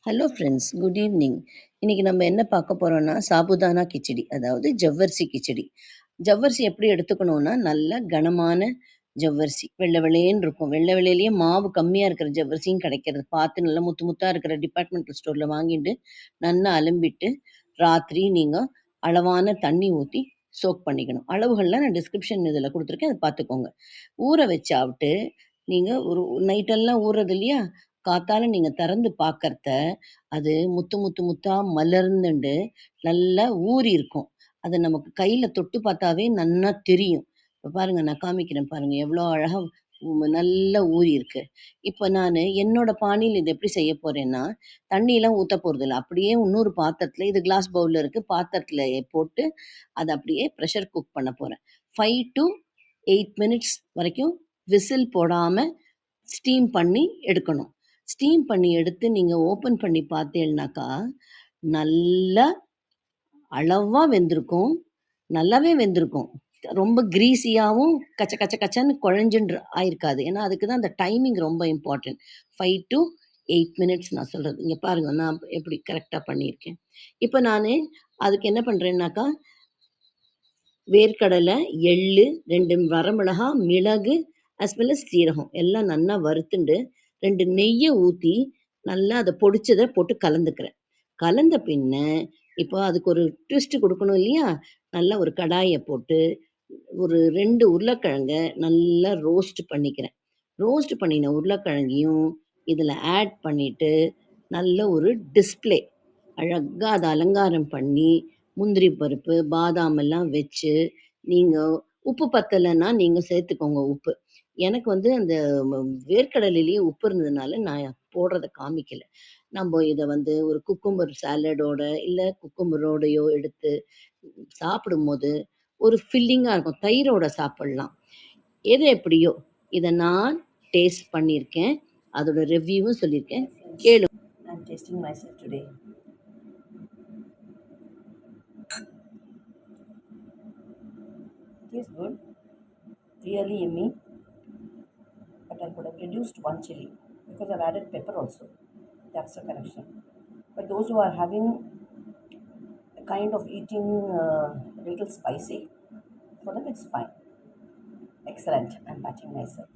Hello friends, good evening. இன்னைக்கு நம்ம என்ன பார்க்க போறோம்னா சாபுதானா கிச்சடி, அதாவது ஜவ்வரிசி கிச்சடி. ஜவ்வரிசி எப்படி எடுத்துக்கணும்னா, நல்ல கனமான ஜவ்வரிசி வெள்ளை வெள்ளையேன்னு இருக்கும். வெள்ளை வெள்ளையிலேயே மாவு கம்மியாக இருக்கிற ஜவ்வரிசியும் கிடைக்கிறது. பார்த்து நல்லா முத்து முத்தாக இருக்கிற டிபார்ட்மெண்டல் ஸ்டோரில் வாங்கிட்டு நல்லா அலம்பிட்டு ராத்திரி நீங்கள் அளவான தண்ணி ஊற்றி சோக் பண்ணிக்கணும். அளவுகள்லாம் நான் டிஸ்கிரிப்ஷன் இதில் கொடுத்துருக்கேன், அதை பார்த்துக்கோங்க. ஊற வச்சாவிட்டு நீங்கள் ஒரு நைட்டெல்லாம் ஊறுறது இல்லையா, காத்தால நீங்க திறந்து பார்க்கறத, அது முத்து முத்து முத்தா மலர்ந்துண்டு நல்லா ஊறியிருக்கும். அத நமக்கு கையில தொட்டு பார்த்தாவே நன்னா தெரியும். இப்ப பாருங்க, நான் காமிக்கிறேன் பாருங்க. எவ்வளோ அழகா நல்லா ஊறியிருக்கு. இப்ப நானு என்னோட பாணியில இத எப்படி செய்ய போறேன்னா, தண்ணிலாம் ஊத்த போறதில்ல. அப்படியே இன்னொரு பாத்திரத்துல, இது கிளாஸ் பவுல்ல இருக்கு. பாத்திரத்துல போட்டு அத அப்படியே பிரஷர் குக் பண்ண போறேன். 5 to 8 மினிட்ஸ் வரைக்கும் விசில் போடாம ஸ்டீம் பண்ணி எடுக்கணும். ஸ்டீம் பண்ணி எடுத்து நீங்க ஓப்பன் பண்ணி பார்த்தீங்கன்னாக்கா, நல்லா அளவா வெந்திருக்கும். நல்லாவே வெந்திருக்கும். ரொம்ப கிரீஸியாவும் கச்ச கச்ச கச்சன்னு குழஞ்சுன்று ஆயிருக்காது. ஏன்னா, அதுக்கு தான் அந்த டைமிங் ரொம்ப இம்பார்ட்டன்ட். 5 to 8 மினிட்ஸ் நான் சொல்றது. இங்க பாருங்க, நான் எப்படி கரெக்ட்டா பண்ணியிருக்கேன். இப்ப நானு அதுக்கு என்ன பண்றேன்னாக்கா, வேர்க்கடலை, எள்ளு, 2 வரமிளகா, மிளகு, அஸ் வெல் அஸ் சீரகம் எல்லாம் நல்லா வறுத்துண்டு 2 நெய்ய ஊத்தி நல்லா அத பொடிச்சத போட்டு கலந்துக்கிறேன். கலந்த பின்ன, இப்போ அதுக்கு ஒரு ட்விஸ்ட் குடுக்கணும் இல்லையா? நல்லா ஒரு கடாய போட்டு ஒரு 2 உருளைக்கிழங்க நல்லா ரோஸ்ட் பண்ணிக்கிறேன். ரோஸ்ட் பண்ணின உருளைக்கிழங்கையும் இதில ஆட் பண்ணிட்டு, நல்ல ஒரு டிஸ்ப்ளே அழகா அத அலங்காரம் பண்ணி, முந்திரி பருப்பு, பாதாம் எல்லாம் வச்சு, நீங்க உப்பு பத்தலன்னா நீங்க சேர்த்துக்கோங்க உப்பு. எனக்கு வந்து அந்த வேர்க்கடலையிலேயே உப்பு இருந்ததுனால, நான் போடுறத காமிக்கல. நம்ப இத வந்து ஒரு குக்கும்பர் சாலடோட, இல்ல குக்கும்பரோடையோ எடுத்து சாப்பிடும்போது, ஒரு ஃபில்லிங்கா இருக்கும். தயிரோட சாப்பிடலாம். எது எப்படியோ, இத நான் டேஸ்ட் பண்ணியிருக்கேன். அதோட ரிவ்யூவும் சொல்லியிருக்கேன். Hi friends, கேளுங்க. I'm tasting myself today. Tastes good, really yummy, but I could have reduced one chili because I've added pepper also. That's the correction. But those who are having a kind of eating a little spicy, for them it's fine. Excellent. I'm patting myself.